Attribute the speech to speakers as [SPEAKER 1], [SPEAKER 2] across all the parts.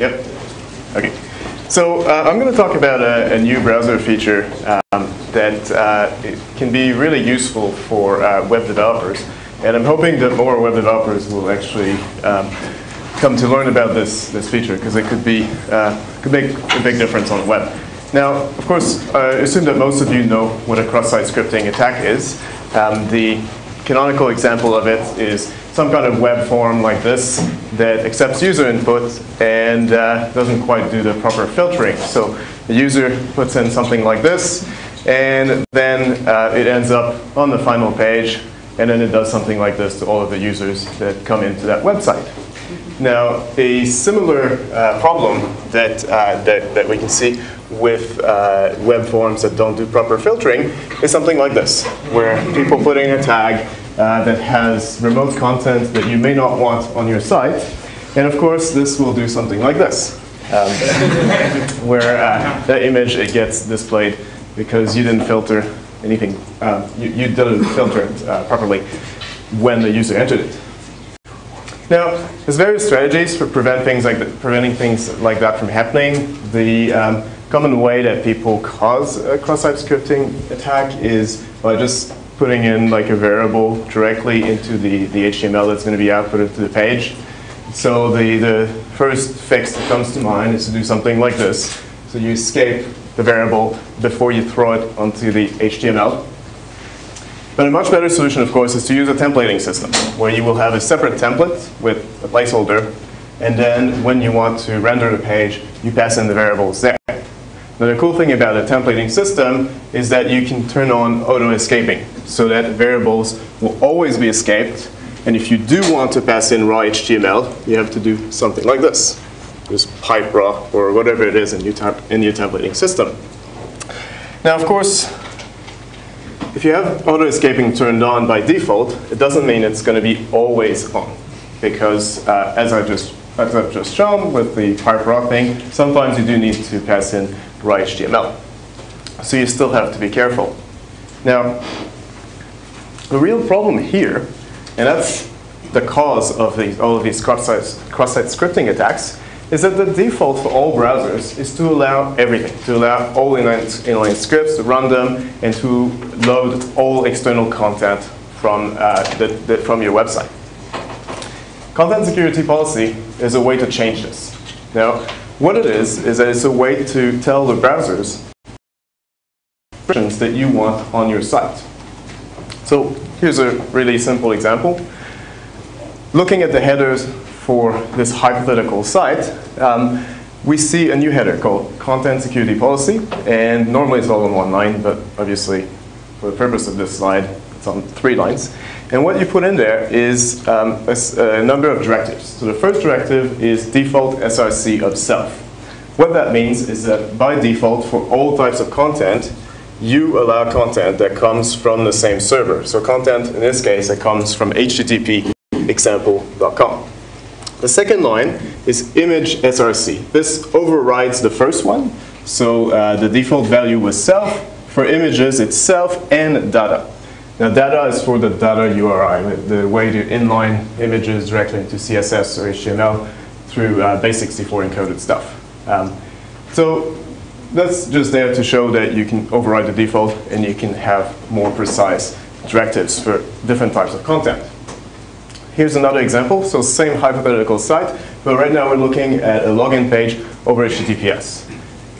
[SPEAKER 1] Yep. Okay. So I'm going to talk about a new browser feature that it can be really useful for web developers. And I'm hoping that more web developers will actually come to learn about this feature, because it could make a big difference on the web. Now, of course, I assume that most of you know what a cross-site scripting attack is. The canonical example of it is some kind of web form like this that accepts user input and doesn't quite do the proper filtering. So the user puts in something like this, and then it ends up on the final page, and then it does something like this to all of the users that come into that website. Now, a similar problem that we can see with web forms that don't do proper filtering is something like this, where people put in a tag that has remote content that you may not want on your site. And of course, this will do something like this, where that image, it gets displayed because you didn't filter anything, you didn't filter it properly when the user entered it. Now, there's various strategies for preventing things like that from happening. The common way that people cause a cross-site scripting attack is by just putting in like a variable directly into the HTML that's going to be outputted to the page. So the first fix that comes to mind is to do something like this. So you escape the variable before you throw it onto the HTML. But a much better solution, of course, is to use a templating system, where you will have a separate template with a placeholder, and then when you want to render the page, you pass in the variables there. Now, the cool thing about a templating system is that you can turn on auto-escaping, so that variables will always be escaped. And if you do want to pass in raw HTML, you have to do something like this. Just pipe raw, or whatever it is in your templating system. Now, of course, if you have auto-escaping turned on by default, it doesn't mean it's going to be always on. Because as I've just shown with the pipe raw thing, sometimes you do need to pass in raw HTML. So you still have to be careful. Now, the real problem here, and that's the cause of all of these cross-site scripting attacks, is that the default for all browsers is to allow everything, to allow all inline scripts, to run them, and to load all external content from your website. Content security policy is a way to change this. Now, what it is that it's a way to tell the browsers that you want on your site. So here's a really simple example. Looking at the headers for this hypothetical site, we see a new header called Content Security Policy, and normally it's all on one line, but obviously for the purpose of this slide, it's on 3 lines. And what you put in there is a number of directives. So the first directive is default SRC of self. What that means is that by default, for all types of content, you allow content that comes from the same server. So content, in this case, that comes from http example.com. The second line is image SRC. This overrides the first one. So the default value was self. For images, it's self and data. Now, data is for the data URI, the way to inline images directly into CSS or HTML through base64 encoded stuff. So that's just there to show that you can override the default and you can have more precise directives for different types of content. Here's another example. So same hypothetical site, but right now we're looking at a login page over HTTPS.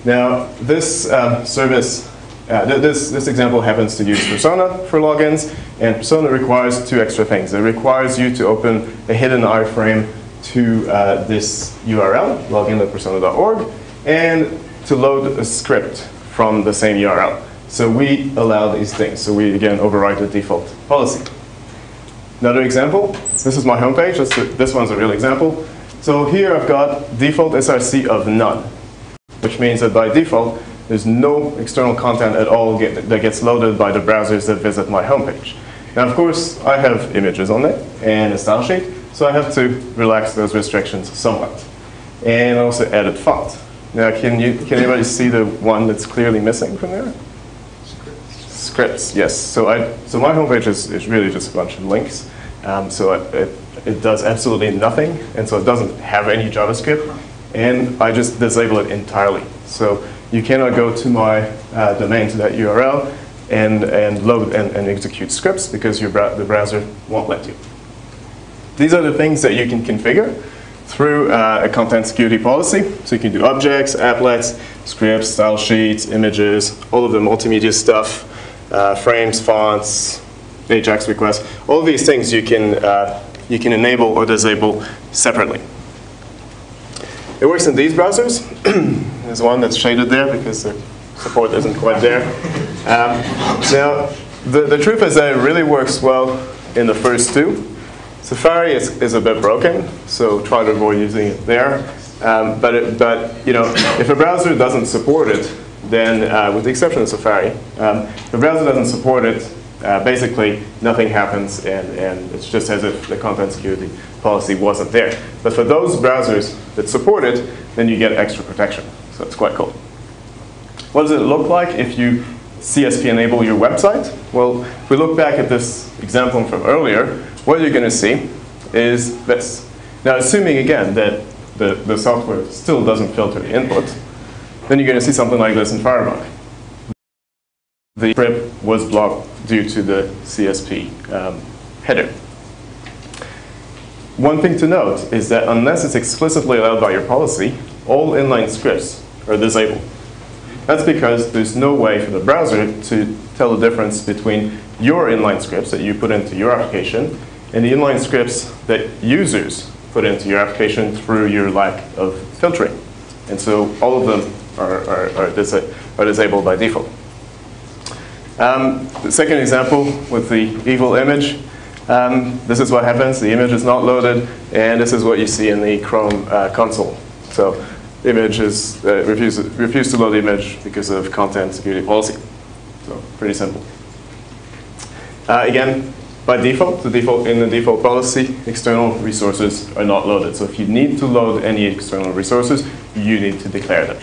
[SPEAKER 1] Now, this service, this example happens to use Persona for logins, and Persona requires 2 extra things. It requires you to open a hidden iframe to this URL, login.persona.org, and to load a script from the same URL. So we allow these things. So we, again, override the default policy. Another example, this is my homepage. This one's a real example. So here I've got default SRC of none, which means that by default, there's no external content at all that gets loaded by the browsers that visit my homepage. Now, of course, I have images on it and a style sheet, so I have to relax those restrictions somewhat. And also added font. Now, can anybody see the one that's clearly missing from there? Scripts, yes. So my homepage is really just a bunch of links. So it does absolutely nothing, and so it doesn't have any JavaScript. and I just disable it entirely. So you cannot go to my domain, to that URL, and load and execute scripts because the browser won't let you. These are the things that you can configure through a content security policy. So you can do objects, applets, scripts, style sheets, images, all of the multimedia stuff, frames, fonts, AJAX requests. All of these things you can enable or disable separately. It works in these browsers. There's one that's shaded there because the support isn't quite there. Now, the truth is that it really works well in the first two. Safari is a bit broken, so try to avoid using it there. But you know, if a browser doesn't support it, then with the exception of Safari, if the browser doesn't support it, basically nothing happens, and it's just as if the content security policy wasn't there. But for those browsers that support it, then you get extra protection. So it's quite cool. What does it look like if you CSP enable your website? Well, if we look back at this example from earlier, what you're going to see is this. Now, assuming again that the software still doesn't filter the input, then you're going to see something like this in Firebug. The script was blocked due to the CSP header. One thing to note is that unless it's explicitly allowed by your policy, all inline scripts are disabled. That's because there's no way for the browser to tell the difference between your inline scripts that you put into your application and the inline scripts that users put into your application through your lack of filtering. And so all of them are disabled by default. The second example with the evil image, this is what happens. The image is not loaded, and this is what you see in the Chrome console. So the image is refused to load the image because of content security policy. So pretty simple. Again, by default, in the default policy, external resources are not loaded. So if you need to load any external resources, you need to declare them.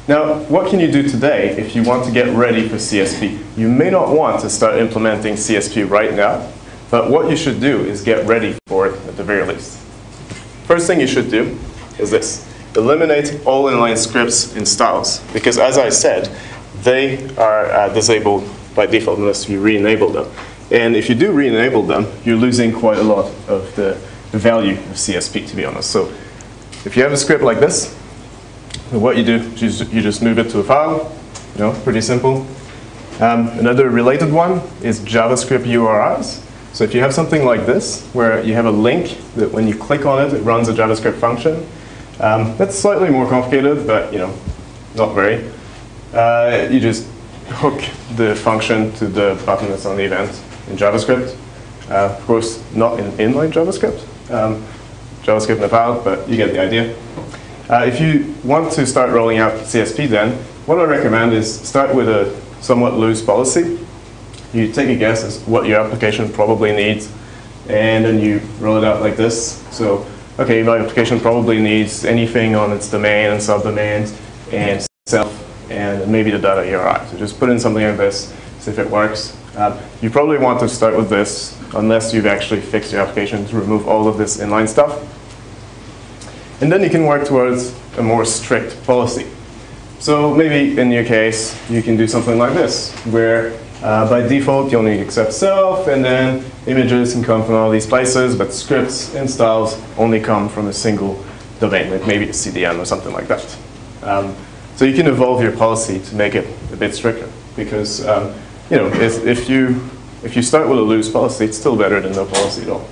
[SPEAKER 1] Now, what can you do today if you want to get ready for CSP? You may not want to start implementing CSP right now, but what you should do is get ready for it at the very least. First thing you should do is this. Eliminate all inline scripts and styles, because as I said, they are disabled by default unless you re-enable them. And if you do re-enable them, you're losing quite a lot of the value of CSP, to be honest. So if you have a script like this, what you do is you just move it to a file. You know, pretty simple. Another related one is JavaScript URIs. So if you have something like this, where you have a link that when you click on it, it runs a JavaScript function, that's slightly more complicated, but you know, not very. You just hook the function to the button that's on the event in JavaScript. Of course, not in inline JavaScript. JavaScript in a file, but you get the idea. If you want to start rolling out CSP then, what I recommend is start with a somewhat loose policy. You take a guess as what your application probably needs, and then you roll it out like this. So, okay, my application probably needs anything on its domain and subdomains and self and maybe the data URI. So just put in something like this, see if it works. You probably want to start with this unless you've actually fixed your application to remove all of this inline stuff. And then you can work towards a more strict policy. So maybe in your case, you can do something like this, where by default you only accept self, and then images can come from all these places, but scripts and styles only come from a single domain, like maybe a CDN or something like that. So you can evolve your policy to make it a bit stricter, because you know, if you start with a loose policy, it's still better than no policy at all.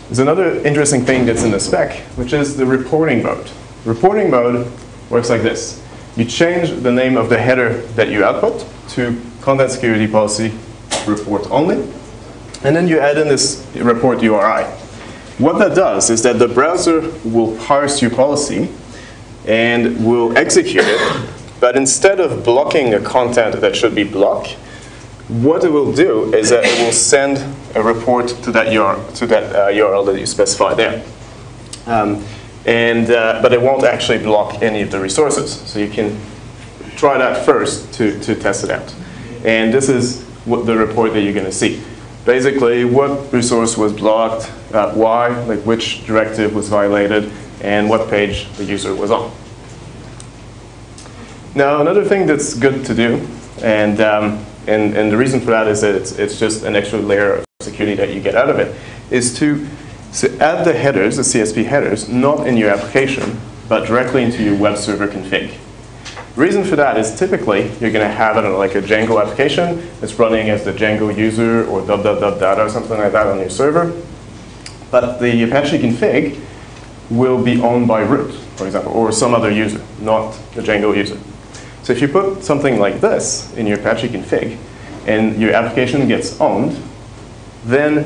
[SPEAKER 1] There's another interesting thing that's in the spec, which is the reporting mode. Reporting mode works like this. You change the name of the header that you output to content security policy report only, and then you add in this report URI. What that does is that the browser will parse your policy and will execute it, but instead of blocking a content that should be blocked, what it will do is that it will send a report to that URL that you specify there. But it won't actually block any of the resources. So you can try that first to test it out. And this is what the report that you're going to see. Basically, what resource was blocked, why, like which directive was violated, and what page the user was on. Now, another thing that's good to do, and the reason for that is that it's just an extra layer of security that you get out of it, is to add the headers, the CSP headers, not in your application, but directly into your web server config. The reason for that is typically you're going to have, I don't know, like a Django application that's running as the Django user or data or something like that on your server. But the Apache config will be owned by root, for example, or some other user, not the Django user. So if you put something like this in your Apache config and your application gets owned, then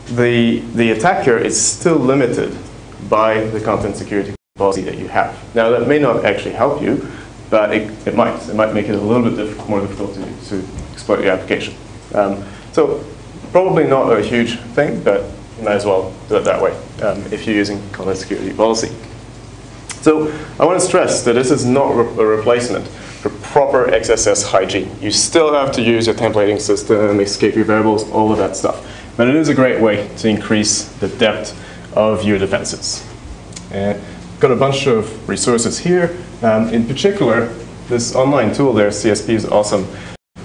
[SPEAKER 1] the attacker is still limited by the content security policy that you have. Now, that may not actually help you, but it might. It might make it a little bit more difficult to exploit your application. So probably not a huge thing, but you might as well do it that way if you're using content security policy. So I want to stress that this is not a replacement for proper XSS hygiene. You still have to use your templating system, escape your variables, all of that stuff. But it is a great way to increase the depth of your defenses. And got a bunch of resources here. In particular, this online tool there, CSP is awesome,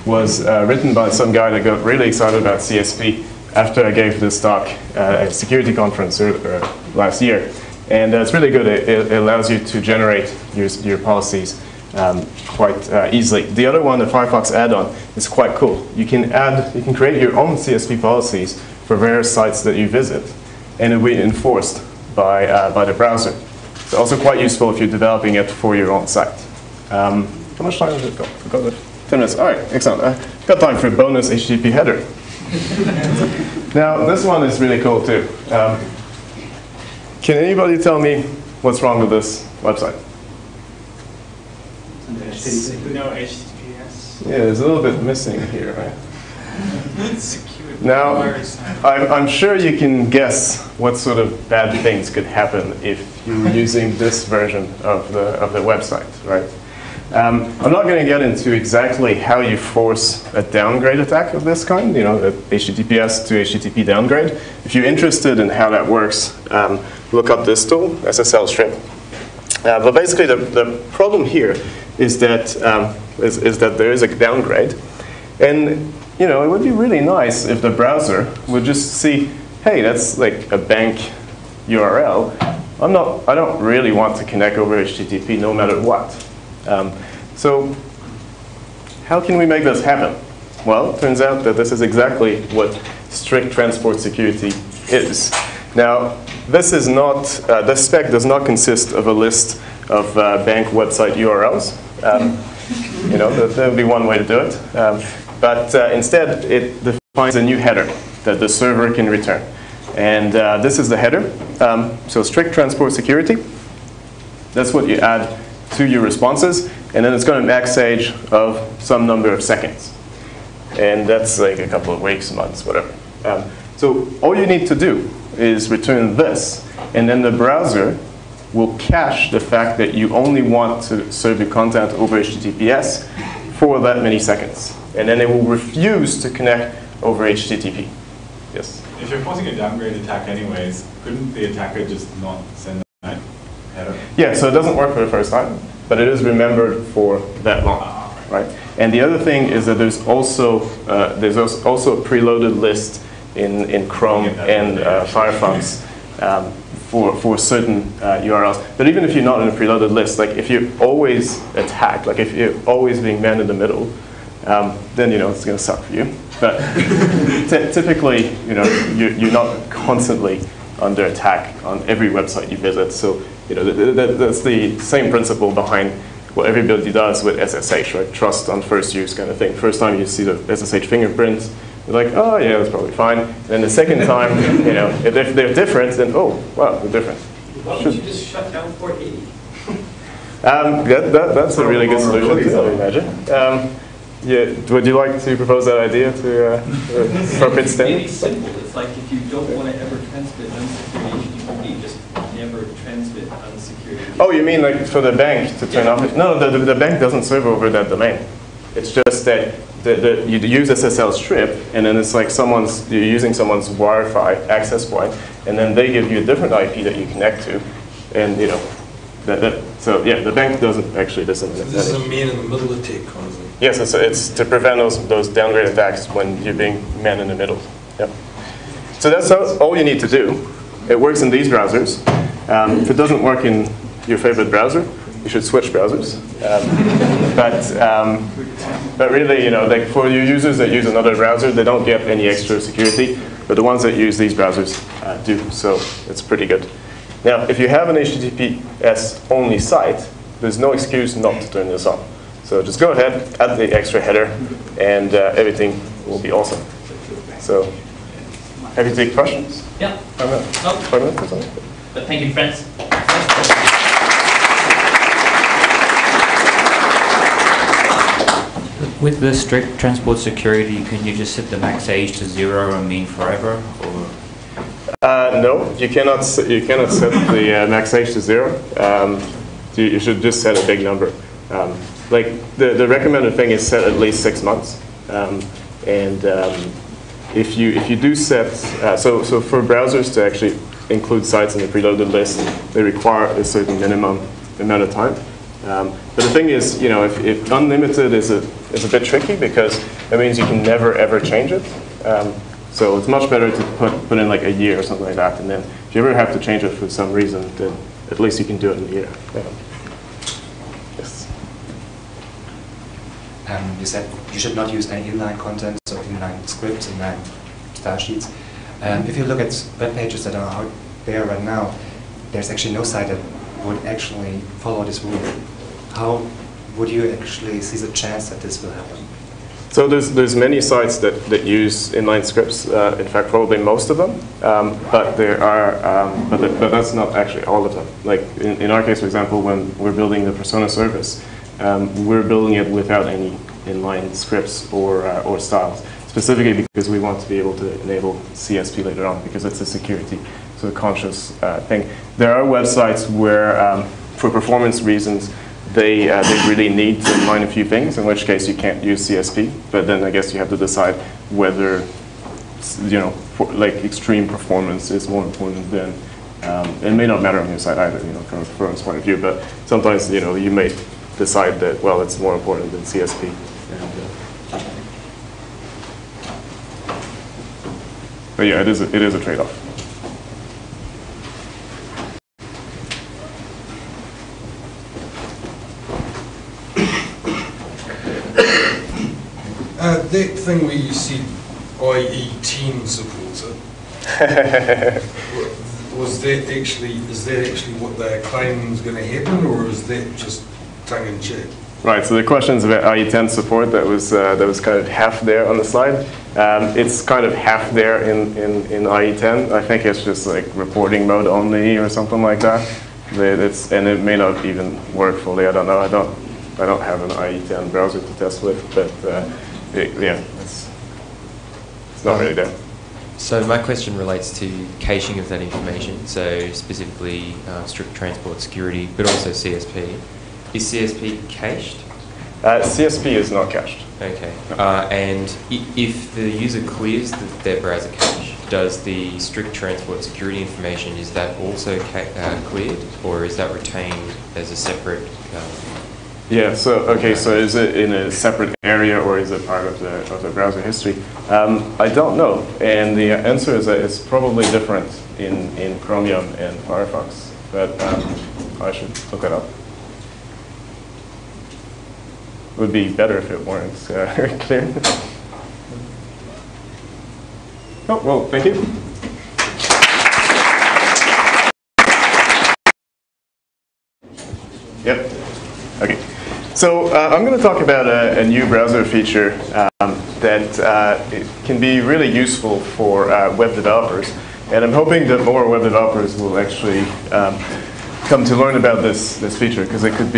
[SPEAKER 1] was written by some guy that got really excited about CSP after I gave this talk at a security conference last year. And it's really good. It allows you to generate your policies quite easily. The other one, the Firefox add-on, is quite cool. You can create your own CSP policies for various sites that you visit, and it will be enforced by the browser. It's also quite useful if you're developing it for your own site. How much time has it got? We've got 10 minutes. All right, excellent. I've got time for a bonus HTTP header. Now, this one is really cool too. Can anybody tell me what's wrong with this website?
[SPEAKER 2] No HTTPS.
[SPEAKER 1] Yeah, there's a little bit missing here, right? Now, I'm sure you can guess what sort of bad things could happen if you were using this version of the website, right? I'm not going to get into exactly how you force a downgrade attack of this kind, you know, the HTTPS to HTTP downgrade. If you're interested in how that works, look up this tool, SSL strip. But basically, the problem here is that there is a downgrade, and you know, it would be really nice if the browser would just see, hey, that's like a bank URL. I don't really want to connect over HTTP no matter what. So how can we make this happen? Well, it turns out that this is exactly what strict transport security is. Now, this is not, this spec does not consist of a list of bank website URLs. You know, that would be one way to do it. But instead, it defines a new header that the server can return. And this is the header. So strict transport security, that's what you add to your responses. And then it's got a max age of some number of seconds. And that's like a couple of weeks, months, whatever. So all you need to do is return this. And then the browser will cache the fact that you only want to serve your content over HTTPS for that many seconds. And then it will refuse to connect over HTTP. Yes?
[SPEAKER 3] If you're forcing a downgrade attack anyways, couldn't the attacker just not send that header?
[SPEAKER 1] Yeah, so it doesn't work for the first time, but it is remembered for that long, right? And the other thing is that there's also a preloaded list in Chrome and Firefox for certain URLs. But even if you're not in a preloaded list, like if you're always attacked, like if you're always being man in the middle, then you know it's going to suck for you. But typically, you know, you're not constantly under attack on every website you visit. So you know that's the same principle behind what everybody does with SSH, right? Trust on first use kind of thing. First time you see the SSH fingerprint, you're like, oh yeah, that's probably fine. And then the second time, you know, if they're different, then oh wow, they're different.
[SPEAKER 2] Why don't you just shut down port 80?
[SPEAKER 1] That's a really good solution, I would imagine. Yeah, would you like to propose that idea to appropriate
[SPEAKER 2] It's
[SPEAKER 1] standard?
[SPEAKER 2] really simple. It's like if you don't want to ever transmit unsecured HTTP, just never transmit unsecured HTTP.
[SPEAKER 1] Oh, you mean like for the bank to turn off? No, the bank doesn't serve over that domain. It's just that you use SSL strip, and then it's like you're using someone's Wi-Fi access point, and then they give you a different IP that you connect to, and you know, so yeah, the bank doesn't actually disseminate.
[SPEAKER 4] This is a man in the middle attack kind of thing.
[SPEAKER 1] Yes, it's to prevent those downgrade attacks when you're being man in the middle. Yep. So that's all you need to do. It works in these browsers. If it doesn't work in your favorite browser, you should switch browsers. But really, you know, like for your users that use another browser, they don't get any extra security. But the ones that use these browsers do. So it's pretty good. Now, if you have an HTTPS only site, there's no excuse not to turn this on. So just go ahead, add the extra header, and everything will be awesome. So, have you take questions?
[SPEAKER 5] Yeah.
[SPEAKER 1] 5 minutes or something?
[SPEAKER 5] But thank you, friends. With the strict transport security, can you just set the max age to 0 and mean forever, or?
[SPEAKER 1] No, you cannot set the max age to 0. You should just set a big number. Like the recommended thing is set at least 6 months. If you do set, so for browsers to actually include sites in the preloaded list, they require a certain minimum amount of time. But the thing is, you know, if unlimited is a bit tricky because that means you can never ever change it. So it's much better to put in like a year or something like that, and then if you ever have to change it for some reason, then at least you can do it in a year. Yes.
[SPEAKER 6] You said you should not use any inline content, so inline scripts, inline style sheets. If you look at web pages that are out there right now, there's actually no site that would actually follow this rule. How would you actually see the chance that this will happen?
[SPEAKER 1] So there's many sites that use inline scripts. In fact, probably most of them. But there are, but that's not actually all of them. Like in our case, for example, when we're building the Persona service, we're building it without any inline scripts or styles. Specifically because we want to be able to enable CSP later on because it's a security sort of conscious thing. There are websites where, for performance reasons, they really need to inline a few things, in which case you can't use CSP. But then I guess you have to decide whether, you know, like extreme performance is more important than, it may not matter on your side either, you know, from a performance point of view. But sometimes, you know, you may decide that, well, it's more important than CSP. But yeah, it is a trade-off.
[SPEAKER 4] That thing where you said IE10 supports it, is that actually what they're claiming is going to happen, or is that just tongue-in-cheek?
[SPEAKER 1] Right, so the questions about IE10 support, that was kind of half there on the slide. It's kind of half there in IE10. I think it's just like reporting mode only or something like that. And it may not even work fully. I don't know. I don't have an IE10 browser to test with, but yeah, it's not really there.
[SPEAKER 7] So my question relates to caching of that information, so specifically strict transport security, but also CSP. Is CSP cached?
[SPEAKER 1] CSP is not cached.
[SPEAKER 7] Okay. And if the user clears their browser cache, does the strict transport security information, is that also cleared, or is that retained as a separate?
[SPEAKER 1] Yeah. So okay. So is it in a separate area, or is it part of the browser history? I don't know. And the answer is that it's probably different in Chromium and Firefox. But I should look it up. It would be better if it weren't clear. Oh, well, thank you. Yep. Okay. So I'm going to talk about a new browser feature that can be really useful for web developers. And I'm hoping that more web developers will actually come to learn about this feature, because it could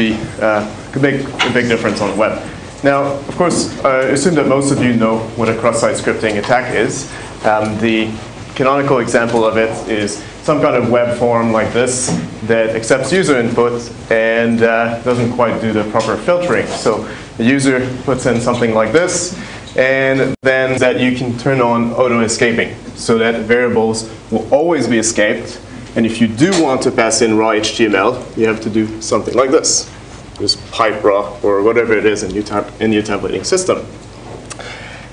[SPEAKER 1] make a big difference on the web. Now, of course, I assume that most of you know what a cross-site scripting attack is. The canonical example of it is some kind of web form like this that accepts user input and doesn't quite do the proper filtering. So the user puts in something like this, and then that you can turn on auto-escaping, so that variables will always be escaped, And if you do want to pass in raw HTML, you have to do something like this. Just pipe raw or whatever it is in your templating system.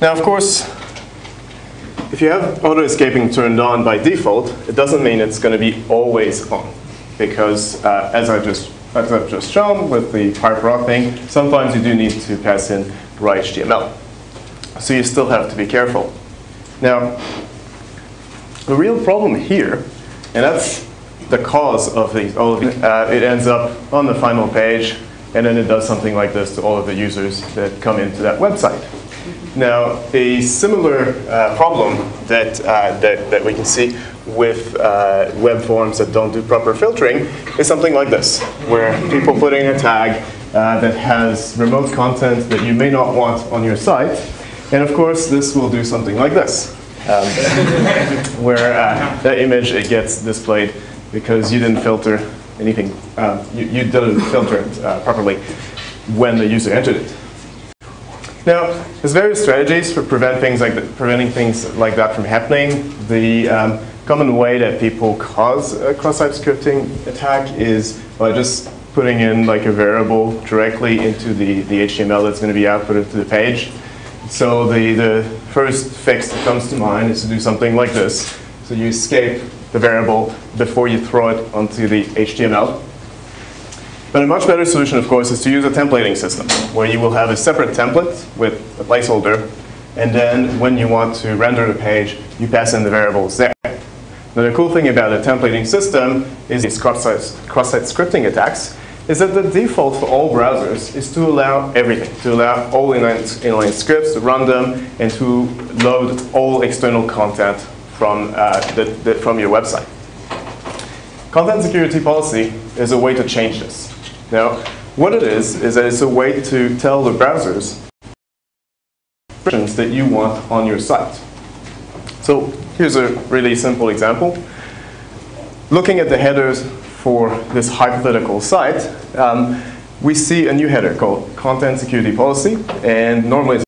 [SPEAKER 1] Now, of course, if you have auto-escaping turned on by default, it doesn't mean it's going to be always on. Because as I've just shown with the pipe raw thing, sometimes you do need to pass in raw HTML. So you still have to be careful. Now, the real problem here, and that's the cause of all of these, it ends up on the final page, and then it does something like this to all of the users that come into that website. Now, a similar problem that we can see with web forms that don't do proper filtering is something like this, where people put in a tag that has remote content that you may not want on your site. And of course, this will do something like this, where that image, it gets displayed because you didn't filter anything, you didn't filter it properly when the user entered it. Now, there's various strategies for preventing things like that from happening. The common way that people cause a cross-site scripting attack is by just putting in like a variable directly into the HTML that's going to be outputted to the page. So the first fix that comes to mind is to do something like this. So you escape the variable before you throw it onto the HTML. But a much better solution, of course, is to use a templating system, where you will have a separate template with a placeholder, and then when you want to render the page, you pass in the variables there. Now, the cool thing about a templating system is these cross-site scripting attacks, is that the default for all browsers is to allow everything, to allow all inline scripts, to run them, and to load all external content from your website. Content security policy is a way to change this. Now, what it is that it's a way to tell the browsers that you want on your site. So here's a really simple example. Looking at the headers for this hypothetical site, we see a new header called Content Security Policy, and normally it's